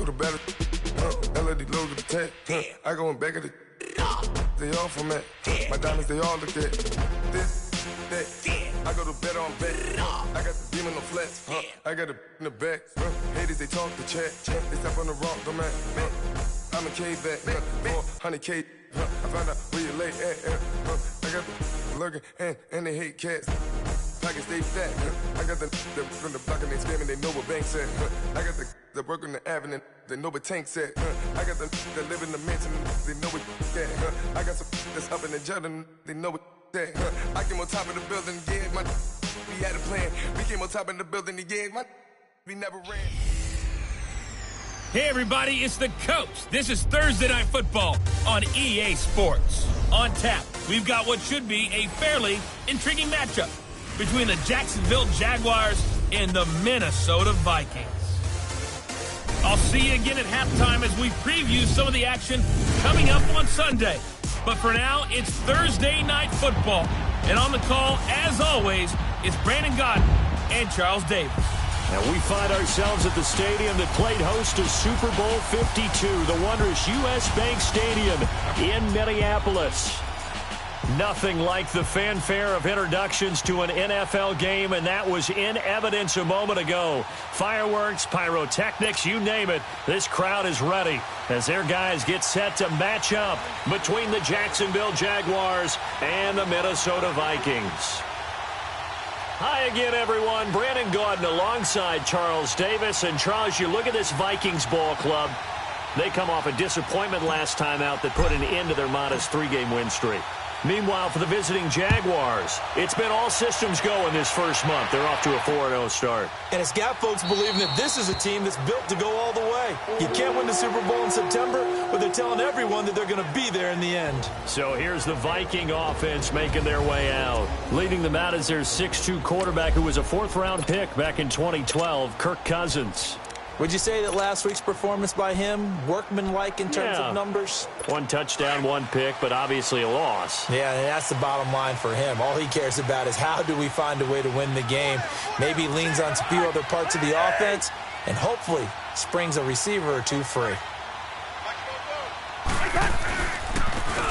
the better. Melody low with the tech. I go in back of the. They all from that. My diamonds, they all look at this, that. I go to bed on bed. I got the demon on flats. I got it in the back. Haters, they talk the chat. They step on the rock, don't matter. I'm a cave back. 400K. I found out where you lay at. I got the lurking and they hate cats. Pockets stay fat. I got the from the block and they scamming, they know what banks at. I got the work on the avenue, they know what tanks at. I got the that live in the mansion, they know what that. I got some that's up in the Jordan, they know what that. I came on top of the building, yeah, my we had a plan. We came on top of the building, yeah, my we never ran. Hey everybody, it's the Coach. This is Thursday Night Football on EA Sports. On tap, we've got what should be a fairly intriguing matchup between the Jacksonville Jaguars and the Minnesota Vikings. I'll see you again at halftime as we preview some of the action coming up on Sunday. But for now, it's Thursday Night Football. And on the call, as always, it's Brandon Godden and Charles Davis. And we find ourselves at the stadium that played host to Super Bowl 52, the wondrous U.S. Bank Stadium in Minneapolis. Nothing like the fanfare of introductions to an NFL game, and that was in evidence a moment ago. Fireworks, pyrotechnics, you name it. This crowd is ready as their guys get set to match up between the Jacksonville Jaguars and the Minnesota Vikings. Hi again, everyone. Brandon Gaudin alongside Charles Davis. And Charles, you look at this Vikings ball club. They come off a disappointment last time out that put an end to their modest 3-game win streak. Meanwhile, for the visiting Jaguars, it's been all systems go in this first month. They're off to a 4-0 start. And it's got folks believing that this is a team that's built to go all the way. You can't win the Super Bowl in September, but they're telling everyone that they're going to be there in the end. So here's the Viking offense making their way out. Leading them out is their 6'2 quarterback who was a 4th-round pick back in 2012, Kirk Cousins. Would you say that last week's performance by him, workmanlike in terms of numbers? 1 touchdown, 1 pick, but obviously a loss. Yeah, and that's the bottom line for him. All he cares about is how do we find a way to win the game. Maybe he leans on a few other parts of the offense and hopefully springs a receiver or two free.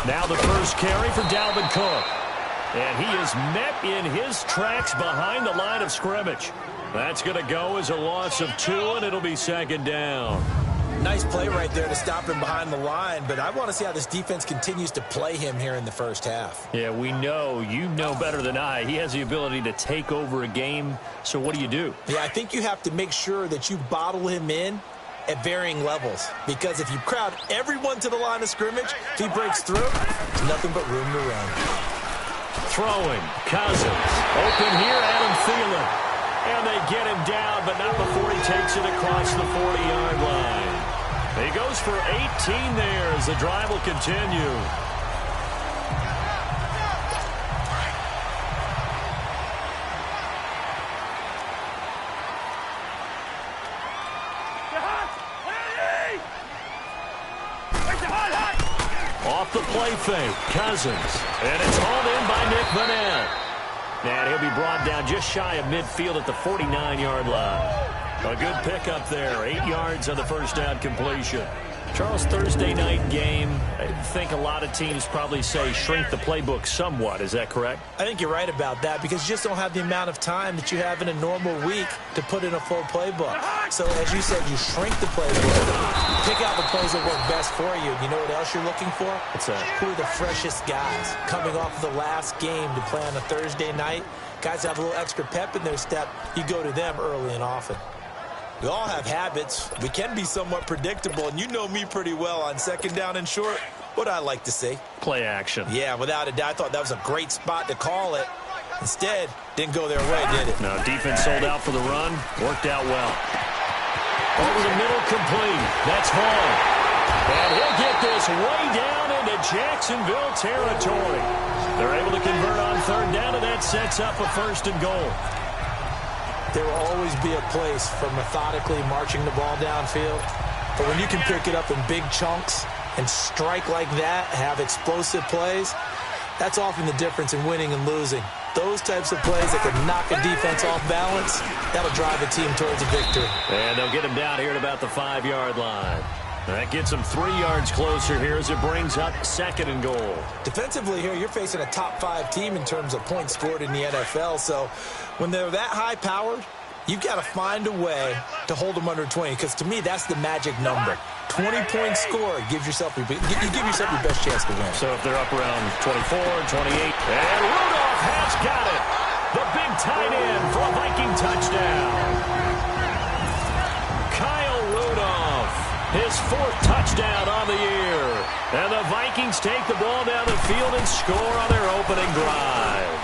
Now the first carry for Dalvin Cook. And he is met in his tracks behind the line of scrimmage. That's going to go as a loss of 2, and it'll be 2nd down. Nice play right there to stop him behind the line, but I want to see how this defense continues to play him here in the first half. Yeah, we know. You know better than I. He has the ability to take over a game, so what do? Yeah, I think you have to make sure that you bottle him in at varying levels, because if you crowd everyone to the line of scrimmage, if he breaks through, there's nothing but room to run. Throwing, Cousins. Open here, Adam Thielen. And they get him down, but not before he takes it across the 40-yard line. He goes for 18 there as the drive will continue. Off the play fake, Cousins. And it's hauled in by Nick Vannett. And he'll be brought down just shy of midfield at the 49-yard line. A good pickup there. 8 yards on the first down completion. Charles, Thursday night game, I think a lot of teams probably say shrink the playbook somewhat. Is that correct? I think you're right about that because you just don't have the amount of time that you have in a normal week to put in a full playbook. So, as you said, you shrink the playbook, pick out the plays that work best for you. You know what else you're looking for? What's that? Who are the freshest guys coming off of the last game to play on a Thursday night? Guys have a little extra pep in their step. You go to them early and often. We all have habits. We can be somewhat predictable, and you know me pretty well on 2nd down and short. What I like to see? Play action. Yeah, without a doubt. I thought that was a great spot to call it. Instead, didn't go their way, did it? No, defense sold out for the run. Worked out well. Over the middle, complete. That's Vaughn. And he'll get this way down into Jacksonville territory. They're able to convert on 3rd down, and that sets up a 1st and goal. There will always be a place for methodically marching the ball downfield. But when you can pick it up in big chunks and strike like that, have explosive plays, that's often the difference in winning and losing. those types of plays that can knock a defense off balance, that'll drive a team towards a victory. And they'll get him down here at about the 5-yard line. That gets them 3 yards closer here as it brings up 2nd and goal. Defensively here, you're facing a top-5 team in terms of points scored in the NFL. So when they're that high-powered, you've got to find a way to hold them under 20, because to me, that's the magic number. 20-point score gives yourself you give yourself your best chance to win. So if they're up around 24, 28, and Rudolph has got it. The big tight end for a Viking touchdown. Kyle Rudolph, his 4th touchdown on the year. And the Vikings take the ball down the field and score on their opening drive.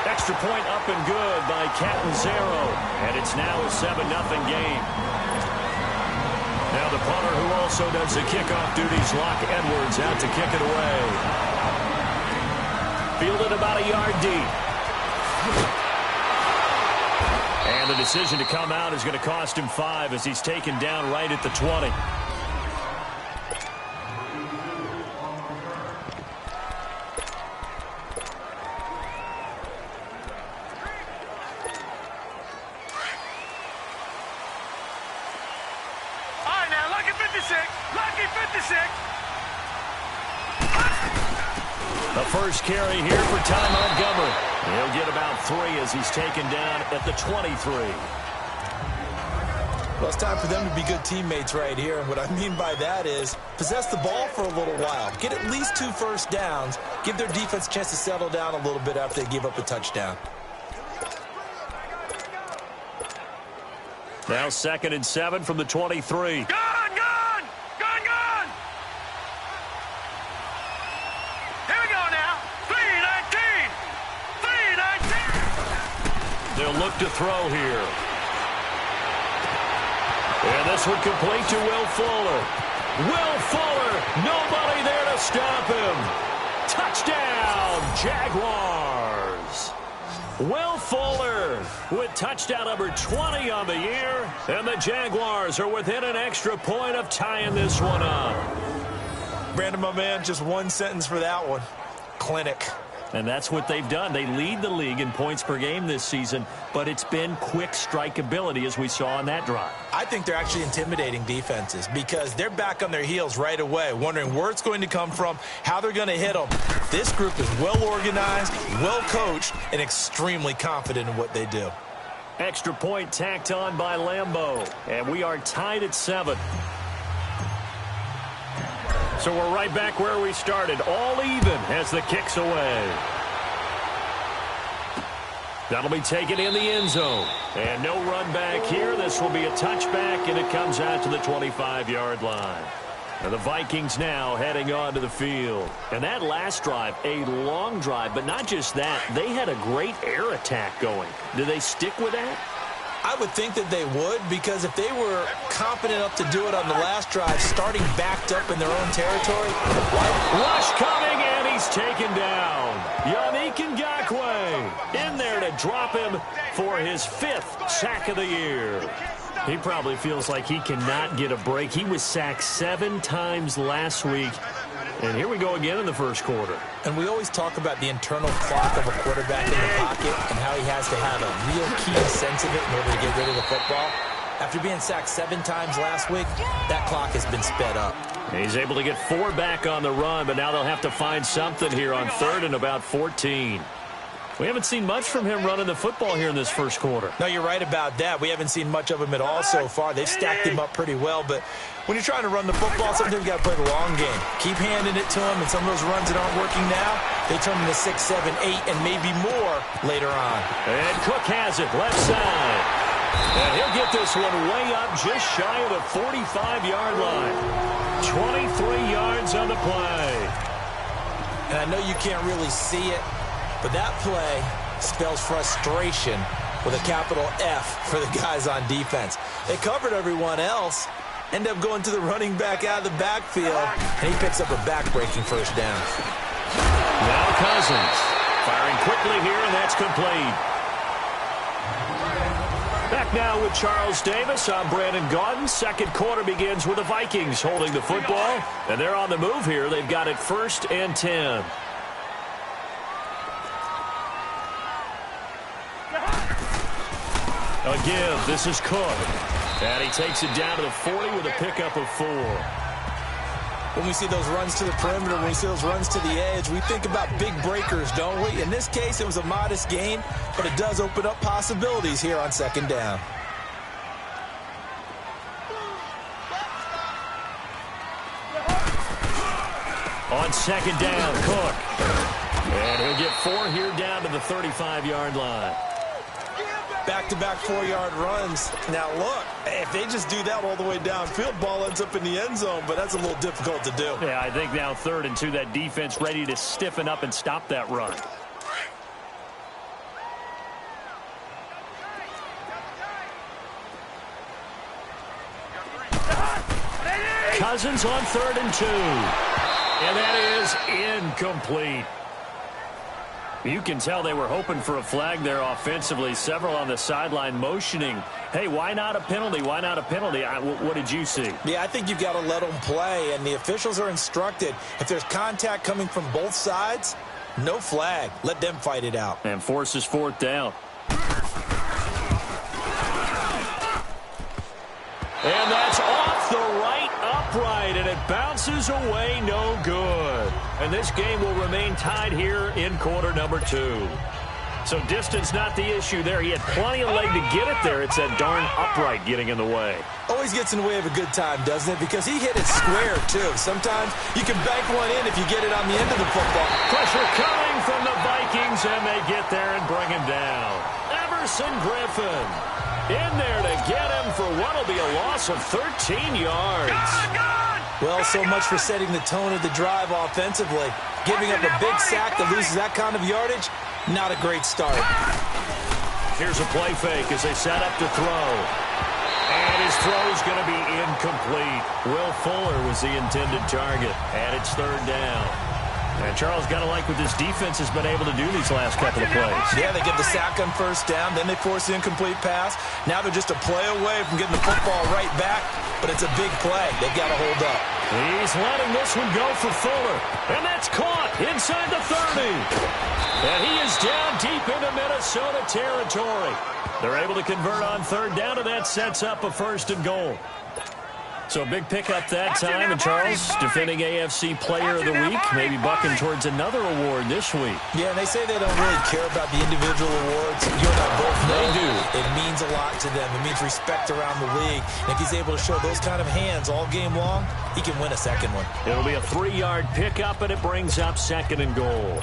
Extra point up and good by Catanzaro. And it's now a 7-0 game. Now the punter who also does the kickoff duties, Locke Edwards, out to kick it away. Fielded about a yard deep. And the decision to come out is going to cost him 5 as he's taken down right at the 20. The first carry here for Ty Montgomery. He'll get about 3 as he's taken down at the 23. Well, it's time for them to be good teammates right here. And what I mean by that is possess the ball for a little while. Get at least 2 first downs. Give their defense a chance to settle down a little bit after they give up a touchdown. Now 2nd and 7 from the 23. They'll look to throw here. And this one complete to Will Fuller. Will Fuller, nobody there to stop him. Touchdown, Jaguars. Will Fuller with touchdown number 20 on the year. And the Jaguars are within an extra point of tying this one up. Brandon, my man, just one sentence for that one. Clinic. And that's what they've done. They lead the league in points per game this season, but it's been quick strikeability as we saw on that drive. I think they're actually intimidating defenses because they're back on their heels right away, wondering where it's going to come from, how they're going to hit them. This group is well organized, well coached, and extremely confident in what they do. Extra point tacked on by Lambeau, and we are tied at 7. So we're right back where we started, all even as the kick's away. That'll be taken in the end zone. And no run back here. This will be a touchback, and it comes out to the 25-yard line. And the Vikings now heading onto the field. And that last drive, a long drive, but not just that. They had a great air attack going. Do they stick with that? I would think that they would, because if they were confident enough to do it on the last drive, starting backed up in their own territory. Rush coming, and he's taken down. Yannick Ngakoue in there to drop him for his 5th sack of the year. He probably feels like he cannot get a break. He was sacked 7 times last week. And here we go again in the first quarter. And we always talk about the internal clock of a quarterback in the pocket and how he has to have a real keen sense of it in order to get rid of the football. After being sacked 7 times last week, that clock has been sped up. And he's able to get 4 back on the run, but now they'll have to find something here on 3rd and about 14. We haven't seen much from him running the football here in this first quarter. No, you're right about that. We haven't seen much of him at all so far. They've stacked him up pretty well, but when you're trying to run the football, sometimes you got to play the long game. Keep handing it to him, and some of those runs that aren't working now, they turn into 6, 7, 8, and maybe more later on. And Cook has it, left side. And he'll get this one way up just shy of the 45-yard line. 23 yards on the play. And I know you can't really see it, but that play spells frustration with a capital F for the guys on defense. They covered everyone else, end up going to the running back out of the backfield, and he picks up a back-breaking first down. Now Cousins firing quickly here, and that's complete. Back now with Charles Davis. I'm Brandon Gaudin. Second quarter begins with the Vikings holding the football, and they're on the move here. They've got it 1st and 10. A give. This is Cook. And he takes it down to the 40 with a pickup of 4. When we see those runs to the perimeter, when we see those runs to the edge, we think about big breakers, don't we? In this case, it was a modest gain, but it does open up possibilities here on second down. On second down, Cook. And he'll get 4 here down to the 35-yard line. Back-to-back 4-yard runs. Now, look, if they just do that all the way downfield, ball ends up in the end zone, but that's a little difficult to do. Yeah, I think now 3rd and 2, that defense ready to stiffen up and stop that run. Cousins on 3rd and 2. And that is incomplete. You can tell they were hoping for a flag there offensively. Several on the sideline motioning, hey, why not a penalty? Why not a penalty? What did you see? Yeah, I think you've got to let them play, and the officials are instructed. If there's contact coming from both sides, no flag. Let them fight it out. And forces 4th down. And that's off the right upright, and it bounces away, no good. And this game will remain tied here in quarter number 2. So distance not the issue there. He had plenty of leg to get it there. It's that darn upright getting in the way. Always gets in the way of a good time, doesn't it? Because he hit it square, too. Sometimes you can bank one in if you get it on the end of the football. Pressure coming from the Vikings, and they get there and bring him down. Everson Griffin in there to get him for what will be a loss of 13 yards. Well, so much for setting the tone of the drive offensively. Giving up a big sack that loses that kind of yardage, not a great start. Here's a play fake as they set up to throw. And his throw's going to be incomplete. Will Fuller was the intended target. And it's 3rd down. And Charles, got to like what this defense has been able to do these last couple of plays. Yeah, they get the sack on 1st down, then they force the incomplete pass. Now they're just a play away from getting the football right back, but it's a big play. They've got to hold up. He's letting this one go for Fuller, and that's caught inside the 30. And he is down deep into Minnesota territory. They're able to convert on 3rd down, and that sets up a 1st and goal. So a big pickup that time, and Charles, defending AFC Player of the Week, maybe bucking towards another award this week. Yeah, and they say they don't really care about the individual awards. You and I both know they do. It means a lot to them. It means respect around the league. And if he's able to show those kind of hands all game long, he can win a 2nd one. It'll be a 3-yard pickup, and it brings up 2nd and goal.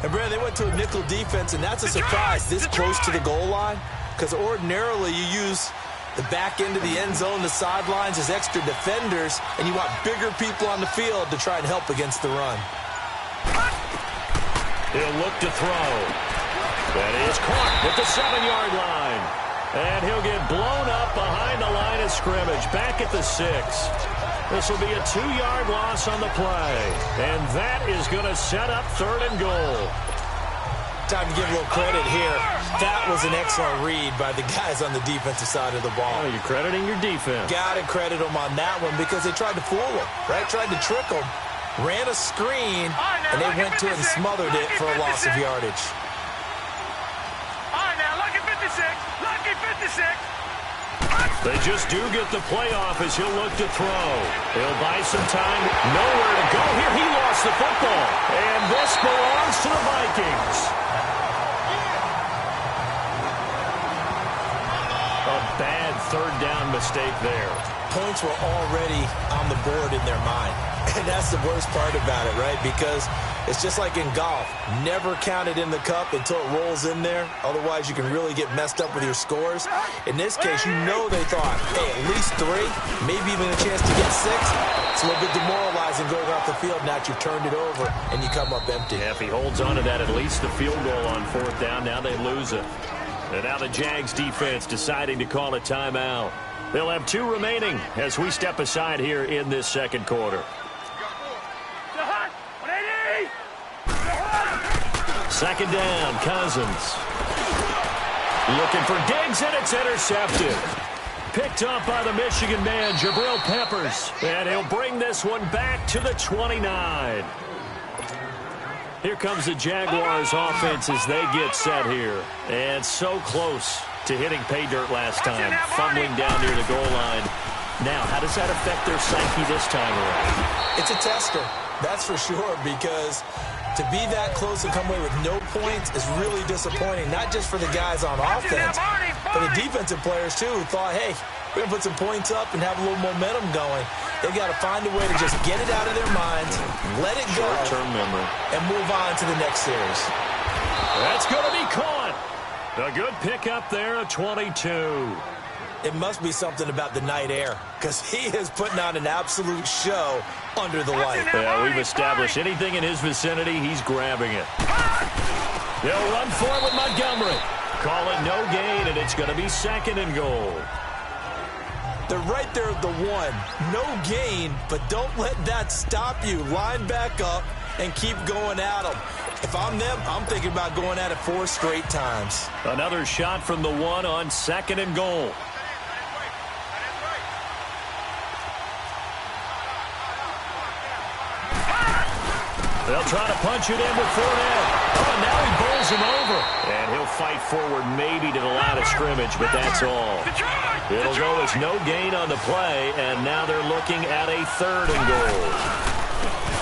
And, Brad, they went to a nickel defense, and that's a surprise this close to the goal line, because ordinarily you use the back end of the end zone, the sidelines as extra defenders, and you want bigger people on the field to try and help against the run. He'll look to throw. That is caught at the 7-yard line. And he'll get blown up behind the line of scrimmage, back at the 6. This will be a 2-yard loss on the play. And that is going to set up 3rd and goal. Time to give a little credit here. That was an excellent read by the guys on the defensive side of the ball. Oh, you're crediting your defense. Got to credit them on that one because they tried to fool them, right? Tried to trick them. Ran a screen, and they went to it and smothered it for a loss of yardage. All right, now, lucky 56. Lucky 56. They just do get the playoff as he'll look to throw. He'll buy some time. Nowhere to go here. He lost the football. And this belongs to the Vikings. A bad 3rd down mistake there. Points were already on the board in their mind. And that's the worst part about it, right? Because it's just like in golf. Never count it in the cup until it rolls in there. Otherwise, you can really get messed up with your scores. In this case, you know they thought, hey, at least 3, maybe even a chance to get 6. It's a little bit demoralizing going off the field now that you've turned it over and you come up empty. Yeah, if he holds on to that, at least the field goal on 4th down. Now they lose it. And now the Jags defense deciding to call a timeout. They'll have 2 remaining as we step aside here in this 2nd quarter. 2nd down, Cousins. Looking for Diggs, and it's intercepted. Picked up by the Michigan man, Jabril Peppers. And he'll bring this one back to the 29. Here comes the Jaguars offense as they get set here. And so close to hitting pay dirt last time, fumbling down near the goal line. Now, how does that affect their psyche this time around? It's a tester, that's for sure, because to be that close and come away with no points is really disappointing, not just for the guys on offense, but the defensive players, too, who thought, hey, we're going to put some points up and have a little momentum going. They've got to find a way to just get it out of their minds, let it go, short-term memory, and move on to the next series. That's going to be caught. A good pickup there, a 22. It must be something about the night air, because he is putting on an absolute show under the light. Yeah, we've established anything in his vicinity, he's grabbing it. They'll run for it with Montgomery. Call it no gain, and it's going to be 2nd and goal. They're right there at the 1. No gain, but don't let that stop you. Line back up and keep going at them. If I'm them, I'm thinking about going at it 4 straight times. Another shot from the 1 on 2nd and goal. They'll try to punch it in with Fournette. Oh, now he bowls him over. And he'll fight forward maybe to the line of scrimmage, but that's all. It'll go as no gain on the play, and now they're looking at a 3rd and goal.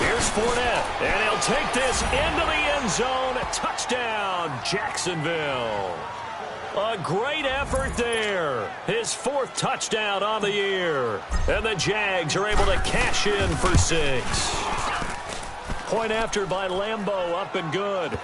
Here's Fournette, and he'll take this into the end zone. Touchdown, Jacksonville. A great effort there. His 4th touchdown on the year. And the Jags are able to cash in for 6. Point after by Lambeau, up and good.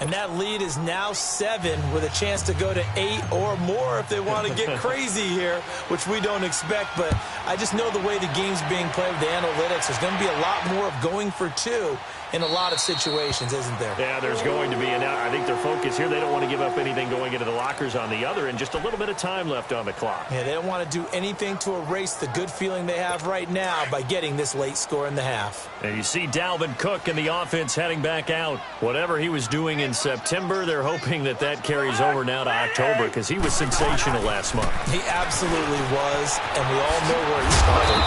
And that lead is now 7 with a chance to go to 8 or more if they want to get crazy here, which we don't expect. But I just know the way the game's being played with the analytics, there's going to be a lot more of going for 2 in a lot of situations, isn't there? Yeah, there's going to be. And I think their focus here, they don't want to give up anything going into the lockers on the other, and just a little bit of time left on the clock. Yeah, they don't want to do anything to erase the good feeling they have right now by getting this late score in the half. And you see Dalvin Cook and the offense heading back out. Whatever he was doing in September, they're hoping that that carries over now to October, because he was sensational last month. He absolutely was, and we all know where he started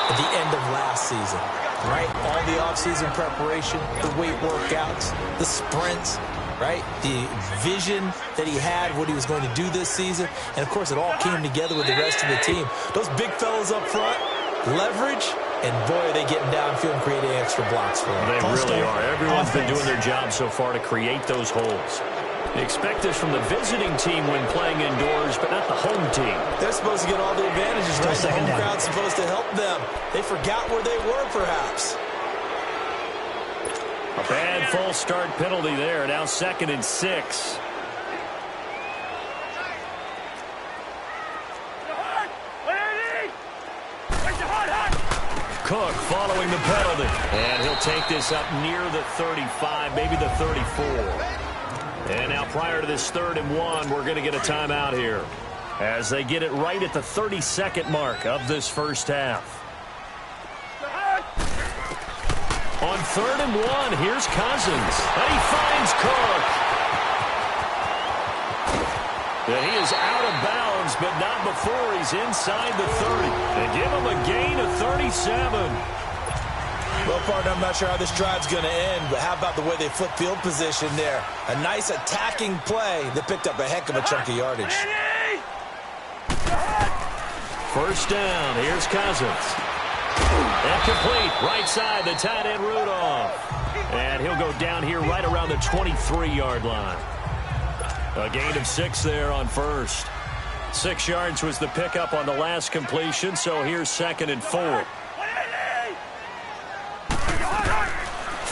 at the end of last season. Right? All the offseason preparation, the weight workouts, the sprints, right? The vision that he had, what he was going to do this season. And, of course, it all came together with the rest of the team. Those big fellas up front, leverage, and, boy, are they getting downfield and creating extra blocks for them. They really are. Everyone's been doing their job so far to create those holes. They expect this from the visiting team when playing indoors, but not the home team. They're supposed to get all the advantages, right? The home crowd's supposed to help them. They forgot where they were, perhaps. A bad false start penalty there. Now 2nd and 6. Cook following the penalty. And he'll take this up near the 35, maybe the 34. And now prior to this 3rd and 1, we're going to get a timeout here as they get it right at the 32nd mark of this first half. On 3rd and 1, here's Cousins. And he finds Cook. Yeah, he is out of bounds, but not before he's inside the 30. They give him a gain of 37. Well, partner, I'm not sure how this drive's going to end, but how about the way they flip field position there? A nice attacking play that picked up a heck of a chunk of yardage. First down, here's Cousins. And complete, right side, the tight end Rudolph. And he'll go down here right around the 23-yard line. A gain of 6 there on first. 6 yards was the pickup on the last completion, so here's 2nd and 4.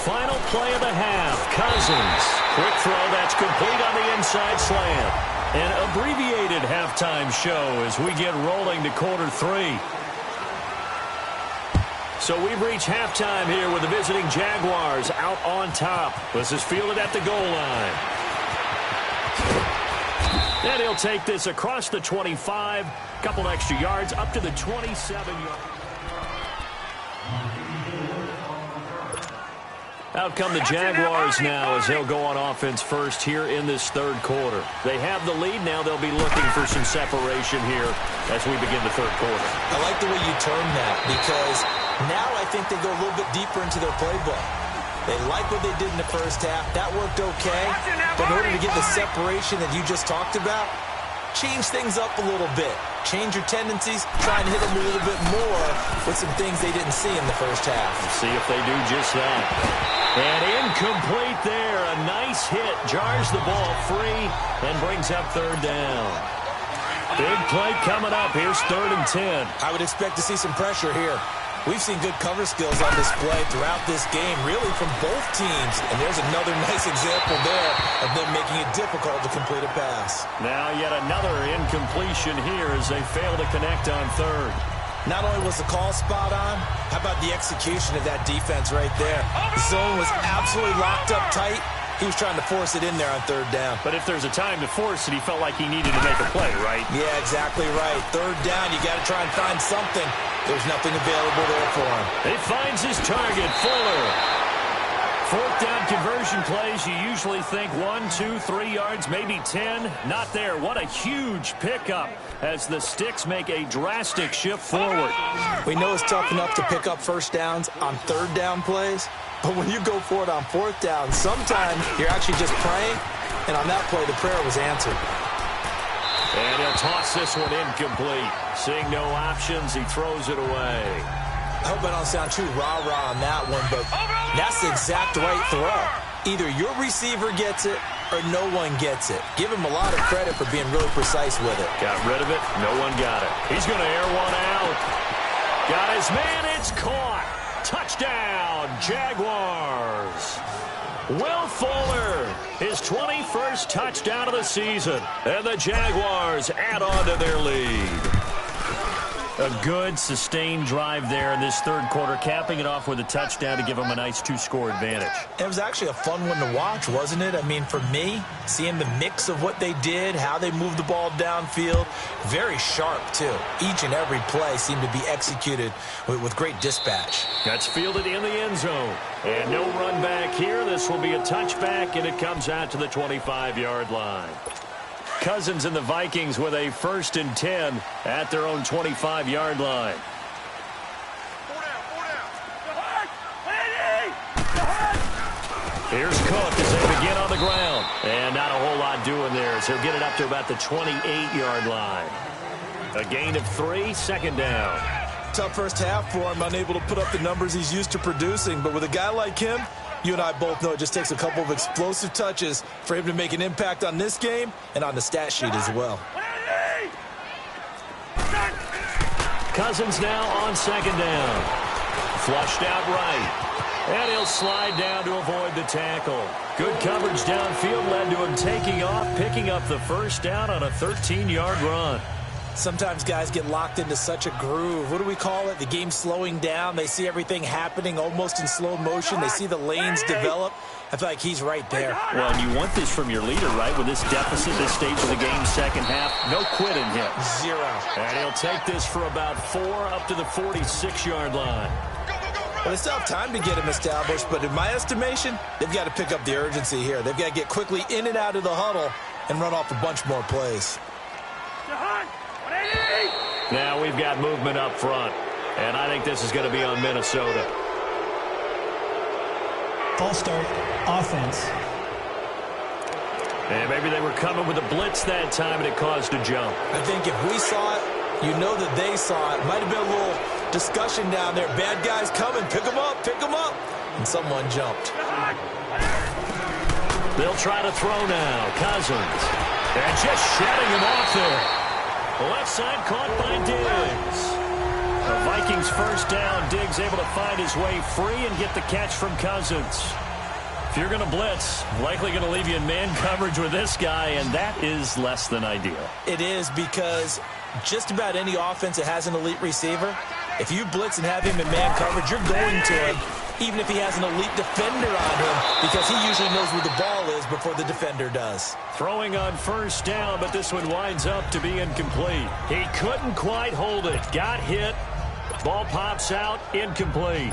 Final play of the half. Cousins. Quick throw. That's complete on the inside slant. An abbreviated halftime show as we get rolling to quarter 3. So we've reached halftime here with the visiting Jaguars out on top. This is fielded at the goal line. And he'll take this across the 25. Couple extra yards up to the 27-yard. Out come the Jaguars now as they'll go on offense first here in this 3rd quarter. They have the lead. Now they'll be looking for some separation here as we begin the 3rd quarter. I like the way you term that, because now I think they go a little bit deeper into their playbook. They like what they did in the first half. That worked okay. But in order to get the separation that you just talked about, change things up a little bit. Change your tendencies, try and hit them a little bit more with some things they didn't see in the first half. Let's see if they do just that. And incomplete there. A nice hit. Jars the ball free and brings up third down. Big play coming up. Here's 3rd and 10. I would expect to see some pressure here. We've seen good cover skills on display throughout this game, really from both teams. And there's another nice example there of them making it difficult to complete a pass. Now yet another incompletion here as they fail to connect on 3rd. Not only was the call spot on, how about the execution of that defense right there? The zone was absolutely locked up tight. He was trying to force it in there on 3rd down. But if there's a time to force it, he felt like he needed to make a play, right? Yeah, exactly right. 3rd down, you got to try and find something. There's nothing available there for him. He finds his target, Fuller. 4th down conversion plays, you usually think 1, 2, 3 yards, maybe 10. Not there. What a huge pickup as the Sticks make a drastic shift forward. We know it's tough enough to pick up first downs on 3rd down plays, but when you go for it on 4th down, sometimes you're actually just praying, and on that play, the prayer was answered. And he'll toss this one incomplete. Seeing no options, he throws it away. I hope I don't sound too rah-rah on that one, but that's the exact right throw. Either your receiver gets it or no one gets it. Give him a lot of credit for being really precise with it. Got rid of it. No one got it. He's going to air one out. Got his man. It's caught. Touchdown, Jaguars. Will Fuller, his 21st touchdown of the season, and the Jaguars add on to their lead. A good, sustained drive there in this 3rd quarter, capping it off with a touchdown to give them a nice 2-score advantage. It was actually a fun one to watch, wasn't it? I mean, for me, seeing the mix of what they did, how they moved the ball downfield, very sharp, too. Each and every play seemed to be executed with great dispatch. That's fielded in the end zone. And no run back here. This will be a touchback, and it comes out to the 25-yard line. Cousins and the Vikings with a 1st and 10 at their own 25-yard line. Here's Cook as they begin on the ground. And not a whole lot doing there as he'll get it up to about the 28-yard line. A gain of 3, 2nd down. Tough first half for him, unable to put up the numbers he's used to producing. But with a guy like him, you and I both know it just takes a couple of explosive touches for him to make an impact on this game and on the stat sheet as well. Cousins now on 2nd down. Flushed out right. And he'll slide down to avoid the tackle. Good coverage downfield led to him taking off, picking up the 1st down on a 13-yard run. Sometimes guys get locked into such a groove. What do we call it? The game slowing down. They see everything happening almost in slow motion. They see the lanes develop. I feel like he's right there. Well, and you want this from your leader, right? With this deficit, this stage of the game, 2nd half, no quitting him. 0. And he'll take this for about 4 up to the 46-yard line. Well, they still have time to get him established, but in my estimation, they've got to pick up the urgency here. They've got to get quickly in and out of the huddle and run off a bunch more plays. Now we've got movement up front, and I think this is going to be on Minnesota. False start, offense. And maybe they were coming with a blitz that time, and it caused a jump. I think if we saw it, you know that they saw it. Might have been a little discussion down there. Bad guys coming. Pick them up. Pick them up. And someone jumped. They'll try to throw now. Cousins. And just shutting him off there. Left side caught by Diggs. The Vikings 1st down. Diggs able to find his way free and get the catch from Cousins. If you're going to blitz, likely going to leave you in man coverage with this guy, and that is less than ideal. It is, because just about any offense that has an elite receiver, if you blitz and have him in man coverage, you're going to him, even if he has an elite defender on him, because he usually knows where the ball is before the defender does. Throwing on 1st down, but this one winds up to be incomplete. He couldn't quite hold it. Got hit. Ball pops out. Incomplete.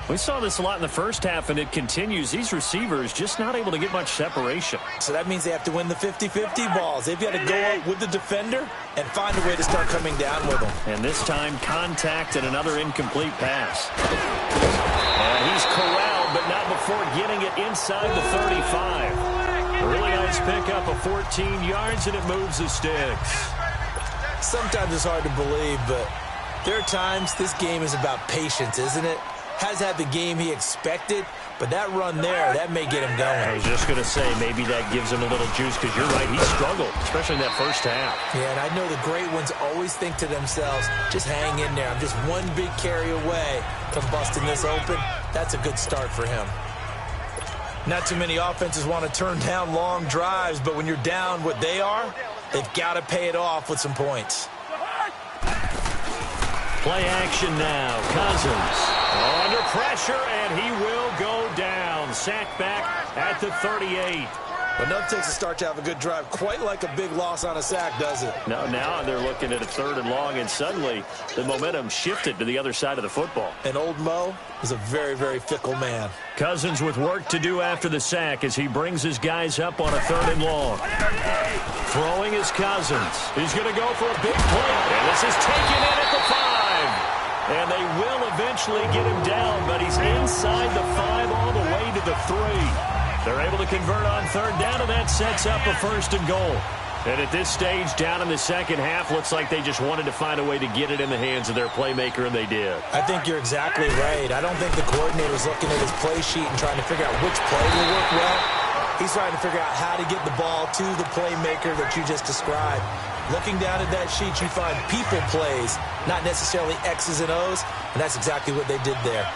We saw this a lot in the 1st half, and it continues. These receivers just not able to get much separation. So that means they have to win the 50-50 balls. They've got to go up with the defender and find a way to start coming down with them. And this time, contact and another incomplete pass. And he's corralled, but not before getting it inside the 35. A really nice pickup of 14 yards, and it moves the sticks. Sometimes it's hard to believe, but there are times this game is about patience, isn't it? Has had the game he expected, but that run there, that may get him going. I was just going to say, maybe that gives him a little juice, because you're right, he struggled, especially in that first half. Yeah, and I know the great ones always think to themselves, just hang in there. I'm just one big carry away from busting this open. That's a good start for him. Not too many offenses want to turn down long drives, but when you're down what they are, they've got to pay it off with some points. Play action now. Cousins under pressure, and he will go down. Sacked back at the 38. But enough takes a start to have a good drive. Quite like a big loss on a sack, does it? No, now they're looking at a 3rd and long, and suddenly the momentum shifted to the other side of the football. And old Mo is a very, very fickle man. Cousins with work to do after the sack as he brings his guys up on a 3rd and long. Throwing is Cousins. He's going to go for a big play, and this is taken in at the 5. And they will eventually get him down, but he's inside the 5 all the way to the 3. They're able to convert on 3rd down, and that sets up a 1st and goal. And at this stage, down in the second half, looks like they just wanted to find a way to get it in the hands of their playmaker, and they did. I think you're exactly right. I don't think the coordinator's looking at his play sheet and trying to figure out which play will work well. He's trying to figure out how to get the ball to the playmaker that you just described. Looking down at that sheet, you find people plays, not necessarily X's and O's, and that's exactly what they did there.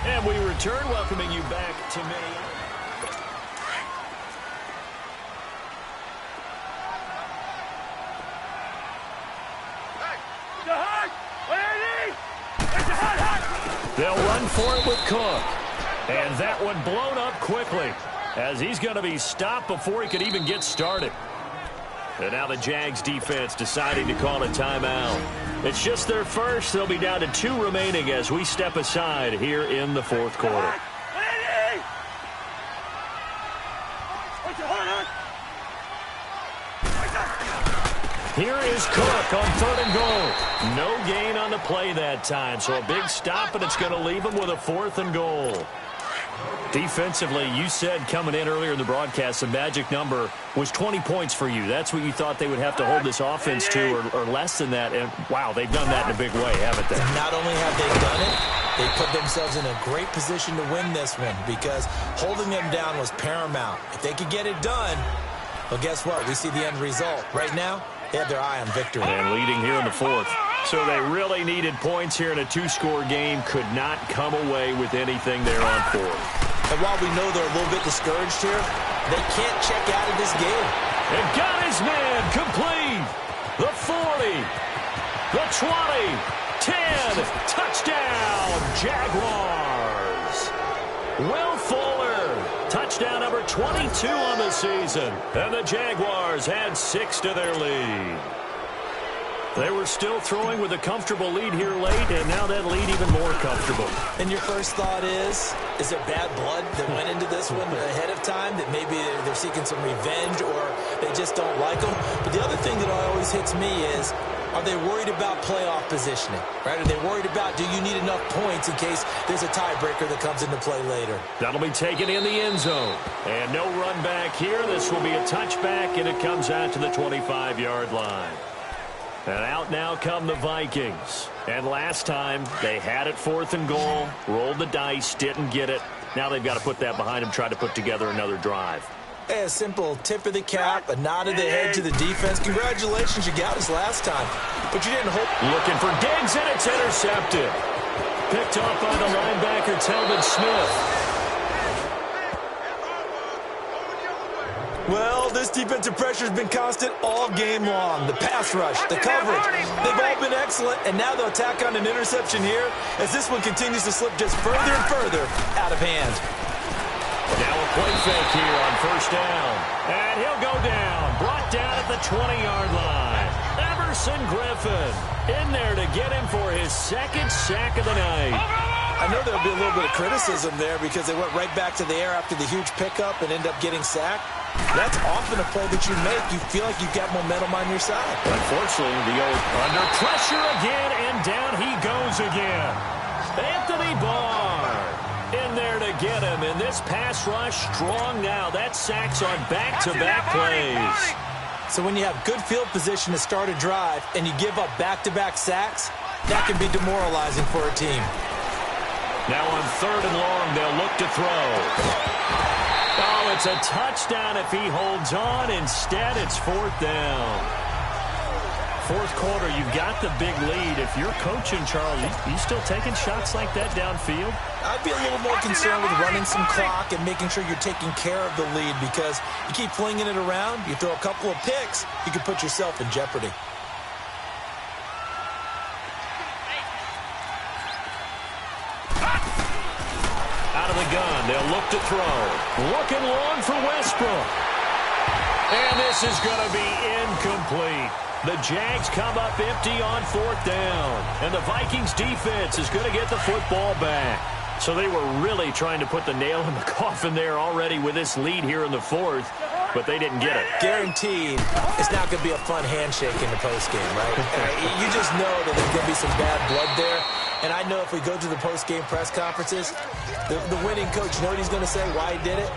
And we return, welcoming you back to Minneapolis. They'll run for it with Cook. And that one blown up quickly as he's going to be stopped before he could even get started. And now the Jags defense deciding to call a timeout. It's just their first. They'll be down to 2 remaining as we step aside here in the 4th quarter. Here is Cook on 3rd and goal. No gain on the play that time, so a big stop, and it's going to leave him with a 4th and goal. Defensively, you said coming in earlier in the broadcast, the magic number was 20 points for you. That's what you thought they would have to hold this offense to, or less than that. And, wow, they've done that in a big way, haven't they? Not only have they done it, they put themselves in a great position to win this one because holding them down was paramount. If they could get it done, well, guess what? We see the end result. Right now, they have their eye on victory. And leading here in the 4th. So they really needed points here in a 2-score game. Could not come away with anything there on 4th. And while we know they're a little bit discouraged here, they can't check out of this game. And got his man complete. The 40, the 20, 10, touchdown, Jaguars. Will Fuller, touchdown number 22 on the season. And the Jaguars had 6 to their lead. They were still throwing with a comfortable lead here late, and now that lead even more comfortable. And your first thought is there bad blood that went into this one ahead of time, that maybe they're seeking some revenge or they just don't like them? But the other thing that always hits me is, are they worried about playoff positioning? Right? Are they worried about, do you need enough points in case there's a tiebreaker that comes into play later? That'll be taken in the end zone. And no run back here. This will be a touchback, and it comes out to the 25-yard line. And out now come the Vikings. And last time, they had it 4th and goal, rolled the dice, didn't get it. Now they've got to put that behind them, try to put together another drive. Hey, a simple tip of the cap, a nod of the head to the defense. Congratulations, you got us last time. But you didn't hope. Looking for Diggs, and it's intercepted. Picked off by the linebacker, Telvin Smith. Well, this defensive pressure has been constant all game long. The pass rush, the coverage, they've all been excellent, and now they'll tack on an interception here as this one continues to slip just further and further out of hand. Now a play fake here on 1st down, and he'll go down, brought down at the 20-yard line. Everson Griffin in there to get him for his 2nd sack of the night. I know there'll be a little bit of criticism there because they went right back to the air after the huge pickup and ended up getting sacked. That's often a play that you make. You feel like you've got momentum on your side. Unfortunately, the old under pressure again, and down he goes again. Anthony Barr in there to get him, and this pass rush strong now. That's sacks on back-to-back plays. So when you have good field position to start a drive and you give up back-to-back sacks, that can be demoralizing for a team. Now on 3rd and long, they'll look to throw. Oh, it's a touchdown if he holds on. Instead, it's 4th down. 4th quarter, you've got the big lead. If you're coaching, Charles, you still taking shots like that downfield? I'd be a little more concerned with running some clock and making sure you're taking care of the lead, because you keep flinging it around, you throw a couple of picks, you can put yourself in jeopardy. Out of the gun, they'll look to throw. Looking long for Westbrook. And this is going to be incomplete. The Jags come up empty on 4th down. And the Vikings defense is going to get the football back. So they were really trying to put the nail in the coffin there already with this lead here in the 4th. But they didn't get it. Guaranteed, it's not going to be a fun handshake in the postgame, right? You just know that there's going to be some bad blood there. And I know if we go to the postgame press conferences, the winning coach, you know what he's going to say, why he did it?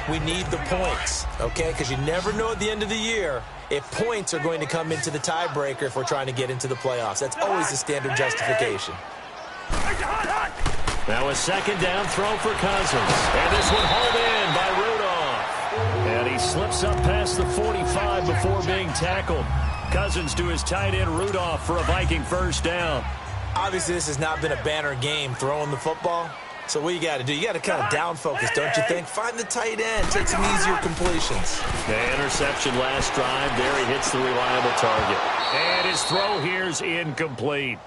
We need the points, okay? Because you never know at the end of the year if points are going to come into the tiebreaker if we're trying to get into the playoffs. That's always the standard justification. Now a 2nd down throw for Cousins. And this one hauled in by Rudolph. And he slips up past the 45 before being tackled. Cousins to his tight end Rudolph for a Viking 1st down. Obviously, this has not been a banner game throwing the football. So what you got to do, you got to kind of down focus, don't you think? Find the tight end, take some easier completions. The interception last drive. There he hits the reliable target. And his throw here's incomplete.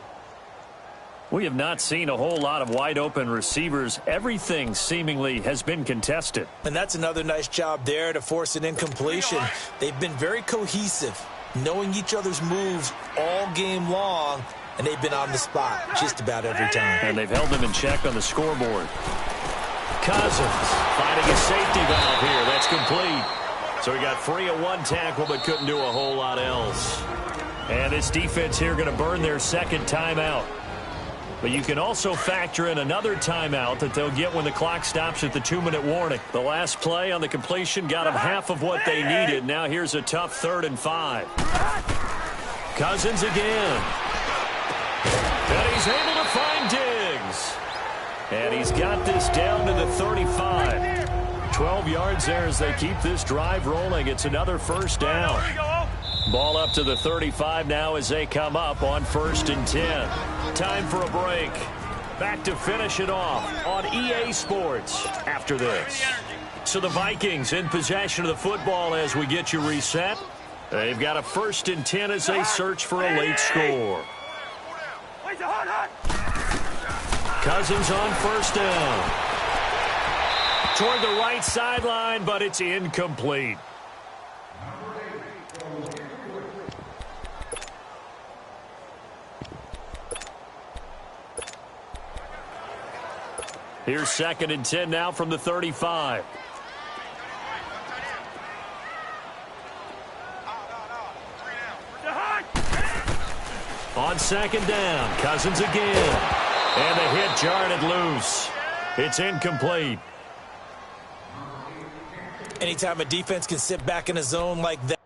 We have not seen a whole lot of wide-open receivers. Everything seemingly has been contested. And that's another nice job there to force an incompletion. They've been very cohesive, knowing each other's moves all game long, and they've been on the spot just about every time. And they've held them in check on the scoreboard. Cousins finding a safety valve here. That's complete. So he got free of one tackle but couldn't do a whole lot else. And this defense here going to burn their 2nd timeout. But you can also factor in another timeout that they'll get when the clock stops at the 2-minute warning. The last play on the completion got them half of what they needed. Now here's a tough 3rd and 5. Cousins again. And he's able to find Diggs. And he's got this down to the 35. 12 yards there as they keep this drive rolling. It's another 1st down. Ball up to the 35 now as they come up on 1st and 10. Time for a break. Back to finish it off on EA Sports after this. So the Vikings in possession of the football as we get you reset. They've got a 1st and 10 as they search for a late score. Cousins on 1st down. Toward the right sideline, but it's incomplete. Here's 2nd and 10 now from the 35. On 2nd down, Cousins again. And the hit jarred it loose. It's incomplete. Anytime a defense can sit back in a zone like that,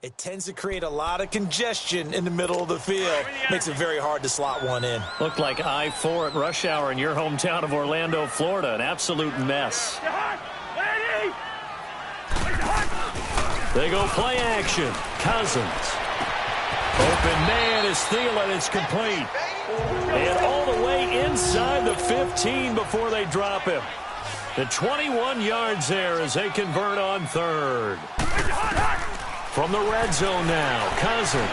it tends to create a lot of congestion in the middle of the field. Makes it very hard to slot one in. Looked like I-4 at rush hour in your hometown of Orlando, Florida. An absolute mess. They go play action. Cousins. Open man is Thielen. It's complete. And all the way inside the 15 before they drop him. The 21 yards there as they convert on 3rd. From the red zone now, Cousins.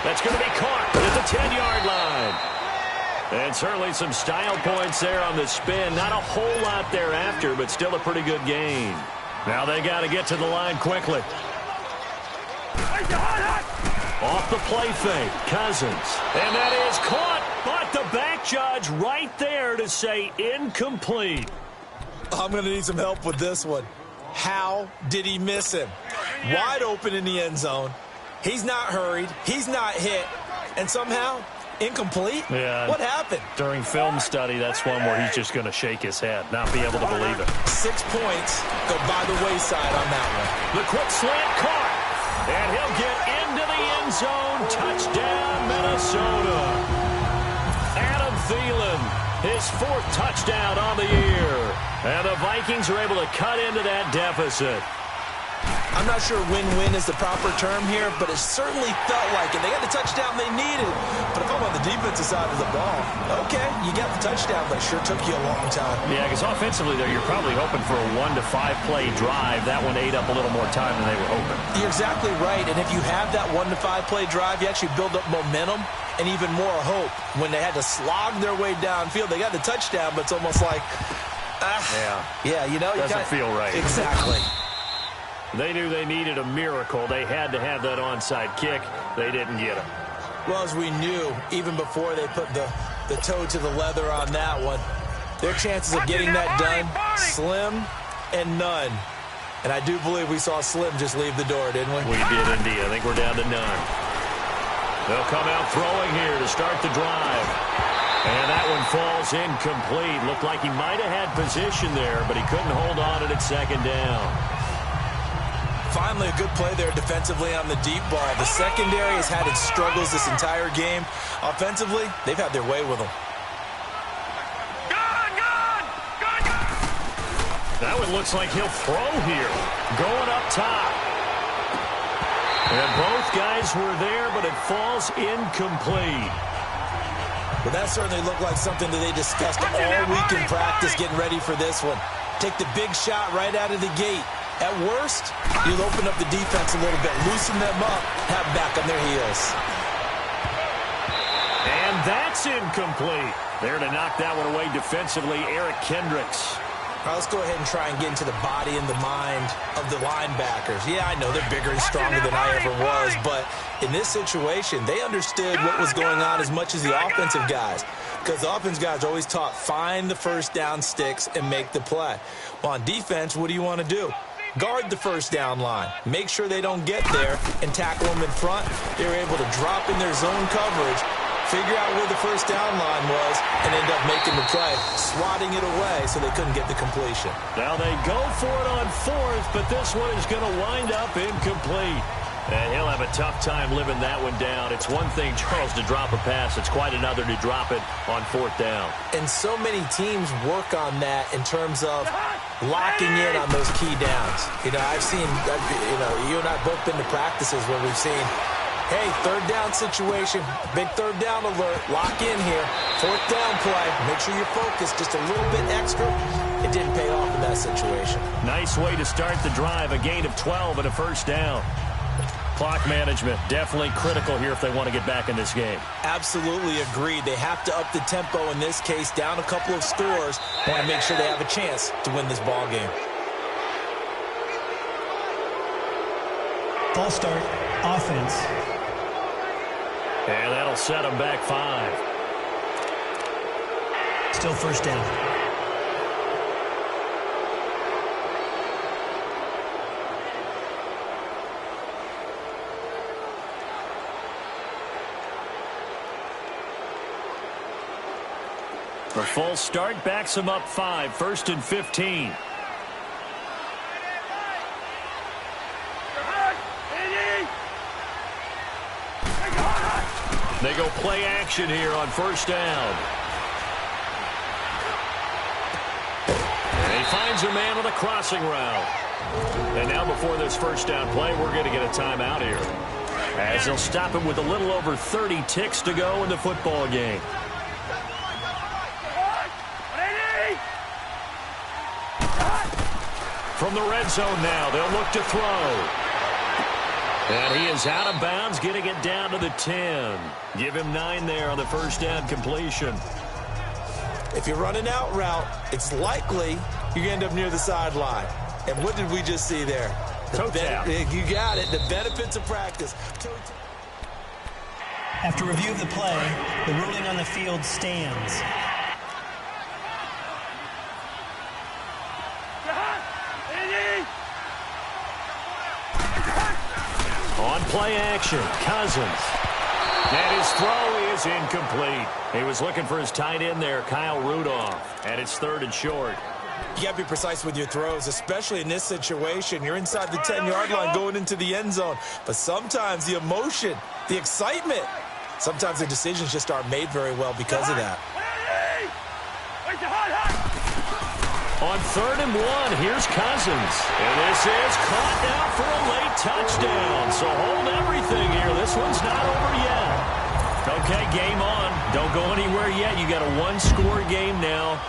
That's going to be caught at the 10-yard line. And certainly some style points there on the spin. Not a whole lot thereafter, but still a pretty good gain. Now they got to get to the line quickly. Off the play fake, Cousins. And that is caught, but the back judge right there to say incomplete. I'm going to need some help with this one. How did he miss him? Wide open in the end zone. He's not hurried. He's not hit. And somehow, incomplete? Yeah. What happened? During film study, that's one where he's just going to shake his head, not be able to believe it. 6 points go by the wayside on that one. The quick slant caught. And he'll get into the end zone. Touchdown, Minnesota. Adam Thielen, his 4th touchdown on the year. And the Vikings are able to cut into that deficit. I'm not sure win-win is the proper term here, but it certainly felt like it. They got the touchdown they needed. But if I'm on the defensive side of the ball, okay, you got the touchdown, but it sure took you a long time. Yeah, because offensively there, you're probably hoping for a 1 to 5 play drive. That one ate up a little more time than they were hoping. You're exactly right. And if you have that 1 to 5 play drive, you actually build up momentum and even more hope. When they had to slog their way downfield, they got the touchdown, but it's almost like, yeah, you know, doesn't feel right. Exactly. They knew they needed a miracle. They had to have that onside kick. They didn't get it. Well, as we knew, even before they put the toe to the leather on that one, their chances of getting that done, slim and none. And I do believe we saw Slim just leave the door, didn't we? We did indeed. I think we're down to none. They'll come out throwing here to start the drive. And that one falls incomplete. Looked like he might have had position there, but he couldn't hold on it at 2nd down. Finally, a good play there defensively on the deep ball. The secondary has had its struggles this entire game. Offensively, they've had their way with them. That one looks like he'll throw here. Going up top. And both guys were there, but it falls incomplete. Well, that certainly looked like something that they discussed all week in practice getting ready for this one. Take the big shot right out of the gate. At worst, you'll open up the defense a little bit, loosen them up, have them back on their heels. And that's incomplete. There to knock that one away defensively, Eric Kendricks. All right, let's go ahead and try and get into the body and the mind of the linebackers. Yeah, I know they're bigger and stronger than I ever was, but in this situation, they understood what was going on as much as the offensive guys. Because the offense guys are always taught, find the first down sticks and make the play. Well, on defense, what do you want to do? Guard the first down line. Make sure they don't get there and tackle them in front. They were able to drop in their zone coverage, figure out where the first down line was, and end up making the play, swatting it away so they couldn't get the completion. Now they go for it on 4th, but this one is going to wind up incomplete. And he'll have a tough time living that one down. It's one thing, Charles, to drop a pass. It's quite another to drop it on 4th down. And so many teams work on that in terms of locking in on those key downs. You know, I've seen, you and I both been to practices where we've seen, hey, 3rd down situation, big 3rd down alert, lock in here, 4th down play, make sure you're focused just a little bit extra. It didn't pay off in that situation. Nice way to start the drive, a gain of 12 and a 1st down. Clock management, definitely critical here if they want to get back in this game. Absolutely agreed. They have to up the tempo in this case, down a couple of scores. Want to make sure they have a chance to win this ball game. False start, offense. And that'll set them back 5. Still 1st down. The full start backs him up 5, 1st and 15. They go play action here on 1st down. And he finds a man on a crossing route. And now before this 1st down play, we're going to get a timeout here, as they'll stop him with a little over 30 ticks to go in the football game. From the red zone now, they'll look to throw. And he is out of bounds, getting it down to the 10. Give him 9 there on the 1st down completion. If you're running out route, it's likely you're going to end up near the sideline. And what did we just see there? Toe tap. You got it. The benefits of practice. After review of the play, the ruling on the field stands. On play action, Cousins. And his throw is incomplete. He was looking for his tight end there, Kyle Rudolph. And it's 3rd and short. You got to be precise with your throws, especially in this situation. You're inside the 10-yard line going into the end zone. But sometimes the emotion, the excitement, sometimes the decisions just aren't made very well because of that. On 3rd and 1, here's Cousins. And this is caught now for a late touchdown. So hold everything here. This one's not over yet. Okay, game on. Don't go anywhere yet. You got a 1-score game now.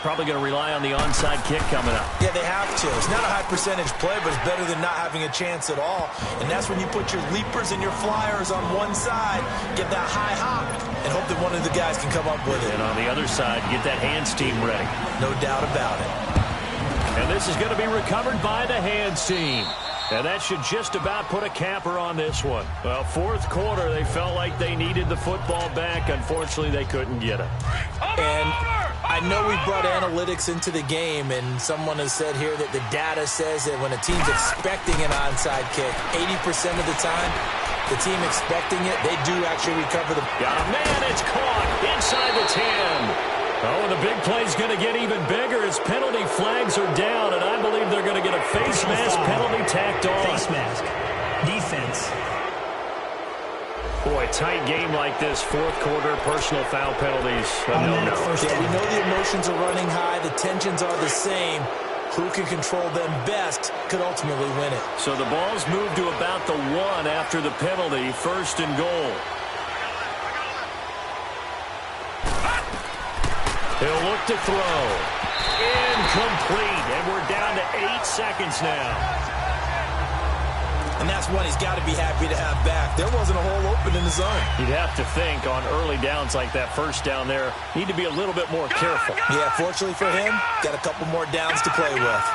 Probably going to rely on the onside kick coming up. Yeah, they have to. It's not a high percentage play, but it's better than not having a chance at all. And that's when you put your leapers and your flyers on one side, get that high hop, and hope that one of the guys can come up with it. And on the other side, get that hands team ready. No doubt about it. And this is going to be recovered by the hands team. And that should just about put a capper on this one. Well, 4th quarter, they felt like they needed the football back. Unfortunately, they couldn't get it. And I know we brought analytics into the game, and someone has said here that the data says that when a team's expecting an onside kick, 80% of the time, the team expecting it, they do actually recover the... Got a man, it's caught inside the 10. Oh, and the big play's going to get even bigger as penalty flags are down, and I believe they're going to get a face mask penalty tacked on. Face mask. Defense. Boy, tight game like this, 4th quarter, personal foul penalties. No. Yeah, we know the emotions are running high, the tensions are the same. Who can control them best could ultimately win it. So the ball's moved to about the 1 after the penalty, 1st and goal. He'll look to throw. Incomplete, and we're down to 8 seconds now. And that's one he's got to be happy to have back. There wasn't a hole open in the zone. You'd have to think on early downs like that, first down there, need to be a little bit more careful. Yeah, fortunately for him, got a couple more downs to play with.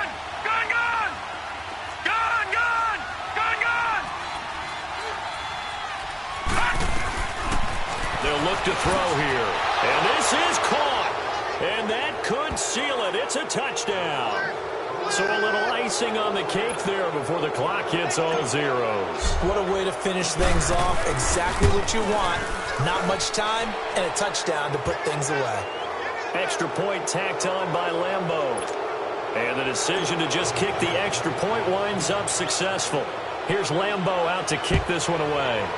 They'll look to throw here. And this is caught. And that could seal it. It's a touchdown. So a little icing on the cake there before the clock hits all zeros. What a way to finish things off. Exactly what you want. Not much time and a touchdown to put things away. Extra point tacked on by Lambeau. And the decision to just kick the extra point winds up successful. Here's Lambeau out to kick this one away.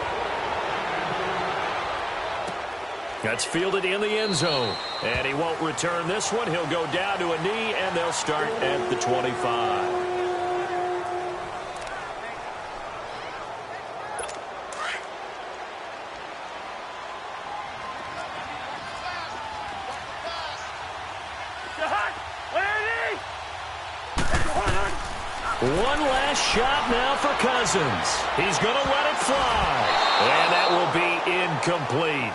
That's fielded in the end zone. And he won't return this one. He'll go down to a knee, and they'll start at the 25. One last shot now for Cousins. He's going to let it fly. And that will be incomplete,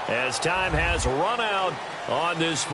as time has run out on this.